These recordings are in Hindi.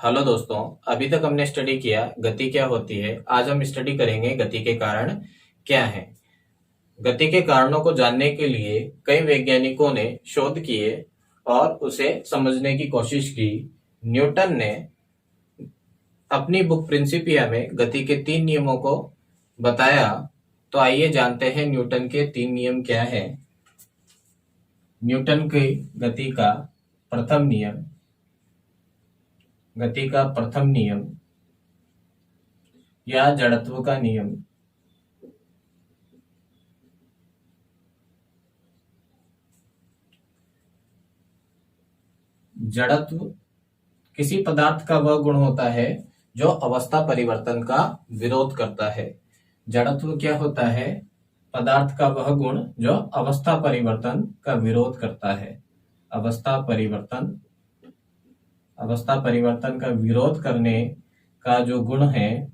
हेलो दोस्तों। अभी तक हमने स्टडी किया गति क्या होती है। आज हम स्टडी करेंगे गति के कारण क्या है। गति के कारणों को जानने के लिए कई वैज्ञानिकों ने शोध किए और उसे समझने की कोशिश की। न्यूटन ने अपनी बुक प्रिंसिपिया में गति के 3 नियमों को बताया। तो आइए जानते हैं न्यूटन के 3 नियम क्या है। न्यूटन की गति का प्रथम नियम या जड़त्व का नियम। जड़त्व किसी पदार्थ का वह गुण होता है जो अवस्था परिवर्तन का विरोध करता है। जड़त्व क्या होता है? पदार्थ का वह गुण जो अवस्था परिवर्तन का विरोध करता है। अवस्था परिवर्तन का विरोध करने का जो गुण है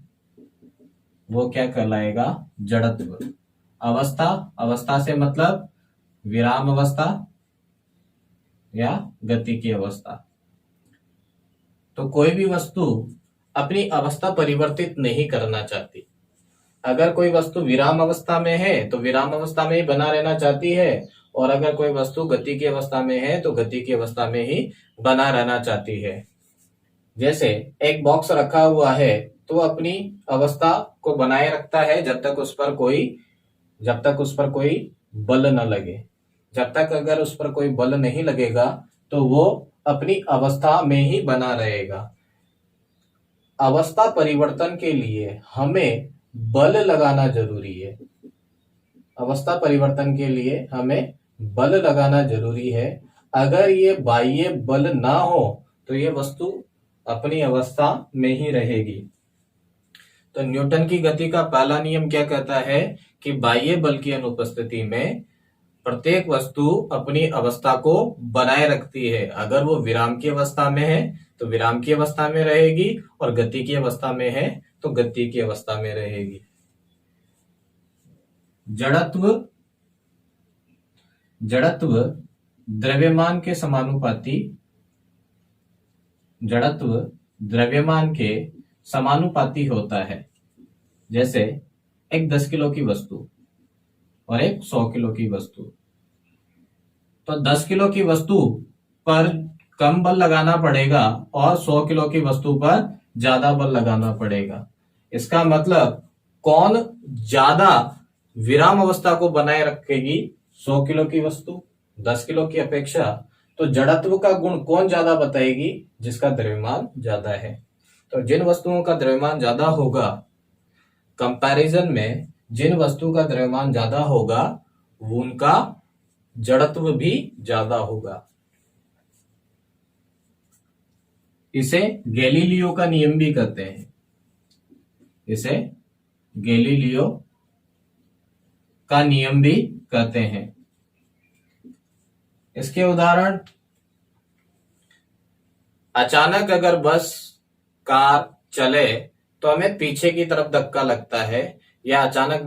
वो क्या कहलाएगा? जड़त्व। अवस्था से मतलब विराम अवस्था या गति की अवस्था। तो कोई भी वस्तु अपनी अवस्था परिवर्तित नहीं करना चाहती। अगर कोई वस्तु विराम अवस्था में है तो विराम अवस्था में ही बना रहना चाहती है, और अगर कोई वस्तु गति की अवस्था में है तो गति की अवस्था में ही बना रहना चाहती है। जैसे एक बॉक्स रखा हुआ है तो अपनी अवस्था को बनाए रखता है जब तक उस पर कोई बल न लगे। जब तक अगर उस पर कोई बल नहीं लगेगा तो वो अपनी अवस्था में ही बना रहेगा। अवस्था परिवर्तन के लिए हमें बल लगाना जरूरी है। अवस्था परिवर्तन के लिए हमें बल लगाना जरूरी है। अगर ये बाह्य बल ना हो तो ये वस्तु अपनी अवस्था में ही रहेगी। तो न्यूटन की गति का पहला नियम क्या कहता है कि बाह्य बल की अनुपस्थिति में प्रत्येक वस्तु अपनी अवस्था को बनाए रखती है। अगर वो विराम की अवस्था में है तो विराम की अवस्था में रहेगी, और गति की अवस्था में है तो गति की अवस्था में रहेगी। जड़त्व द्रव्यमान के समानुपाती होता है। जैसे एक 10 किलो की वस्तु और एक 100 किलो की वस्तु। तो 10 किलो की वस्तु पर कम बल लगाना पड़ेगा और 100 किलो की वस्तु पर ज्यादा बल लगाना पड़ेगा। इसका मतलब कौन ज्यादा विराम अवस्था को बनाए रखेगी? 100 किलो की वस्तु 10 किलो की अपेक्षा। तो जड़त्व का गुण कौन ज्यादा बताएगी? जिसका द्रव्यमान ज्यादा है। तो जिन वस्तुओं का द्रव्यमान ज्यादा होगा, कंपैरिजन में जिन वस्तु का द्रव्यमान ज्यादा होगा उनका जड़त्व भी ज्यादा होगा। इसे गैलीलियो का नियम भी कहते हैं। इसे गैलीलियो का नियम भी कहते हैं। इसके उदाहरण, अचानक अगर बस कार चले तो हमें पीछे की तरफ धक्का लगता है, या अचानक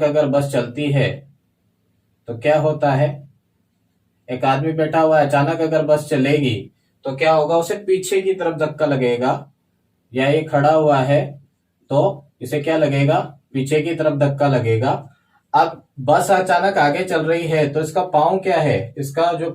अगर बस चलती है तो क्या होता है? एक आदमी बैठा हुआ है, अचानक अगर बस चलेगी तो क्या होगा? उसे पीछे की तरफ धक्का लगेगा। या ये खड़ा हुआ है तो इसे क्या लगेगा? पीछे की तरफ धक्का लगेगा। अब बस अचानक आगे चल रही है तो इसका पांव क्या है? इसका जो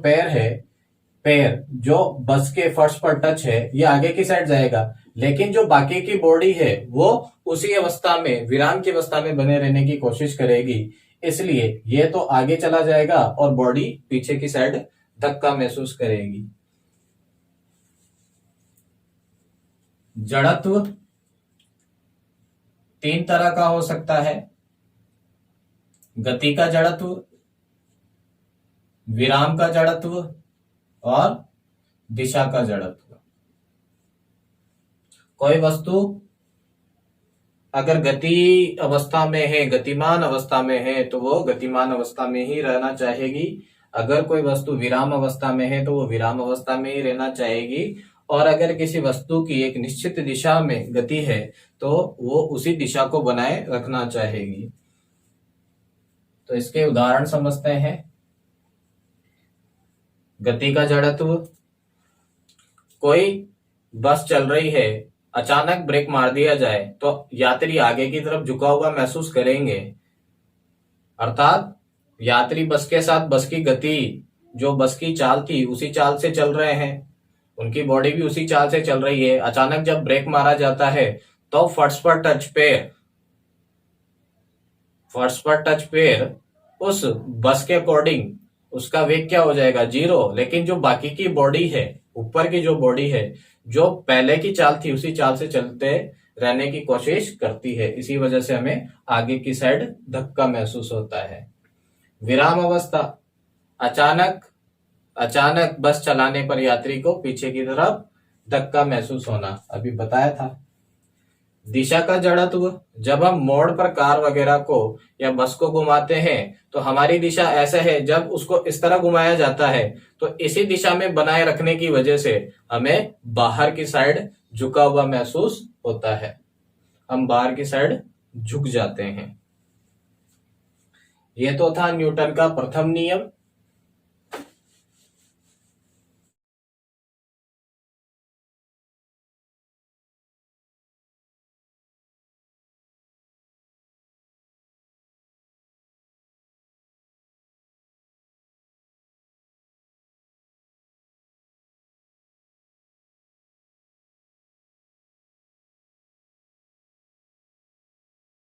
पैर जो बस के फर्श पर टच है ये आगे की साइड जाएगा, लेकिन जो बाकी की बॉडी है वो उसी अवस्था में, विराम की अवस्था में बने रहने की कोशिश करेगी। इसलिए ये तो आगे चला जाएगा और बॉडी पीछे की साइड धक्का महसूस करेगी। जड़त्व 3 तरह का हो सकता है: गति का जड़त्व, विराम का जड़त्व और दिशा का जड़त्व। कोई वस्तु अगर गति अवस्था में है, गतिमान अवस्था में है तो वो गतिमान अवस्था में ही रहना चाहेगी। अगर कोई वस्तु विराम अवस्था में है तो वो विराम अवस्था में ही रहना चाहेगी। और अगर किसी वस्तु की एक निश्चित दिशा में गति है तो वो उसी दिशा को बनाए रखना चाहेगी। तो इसके उदाहरण समझते हैं। गति का जड़त्व। कोई बस चल रही है, अचानक ब्रेक मार दिया जाए तो यात्री आगे की तरफ झुका हुआ महसूस करेंगे, अर्थात यात्री बस के साथ बस की गति, जो बस की चाल थी उसी चाल से चल रहे हैं, उनकी बॉडी भी उसी चाल से चल रही है। अचानक जब ब्रेक मारा जाता है तो फर्श पर टच पेयर उस बस के अकॉर्डिंग उसका वेग क्या हो जाएगा, 0। लेकिन जो बाकी की बॉडी है, ऊपर की जो बॉडी है, जो पहले की चाल थी उसी चाल से चलते रहने की कोशिश करती है। इसी वजह से हमें आगे की साइड धक्का महसूस होता है। विराम अवस्था, अचानक बस चलाने पर यात्री को पीछे की तरफ धक्का महसूस होना, अभी बताया था। दिशा का जड़त्व, जब हम मोड़ पर कार वगैरह को या बस को घुमाते हैं तो हमारी दिशा ऐसे है, जब उसको इस तरह घुमाया जाता है तो इसी दिशा में बनाए रखने की वजह से हमें बाहर की साइड झुका हुआ महसूस होता है, हम बाहर की साइड झुक जाते हैं। यह तो था न्यूटन का प्रथम नियम।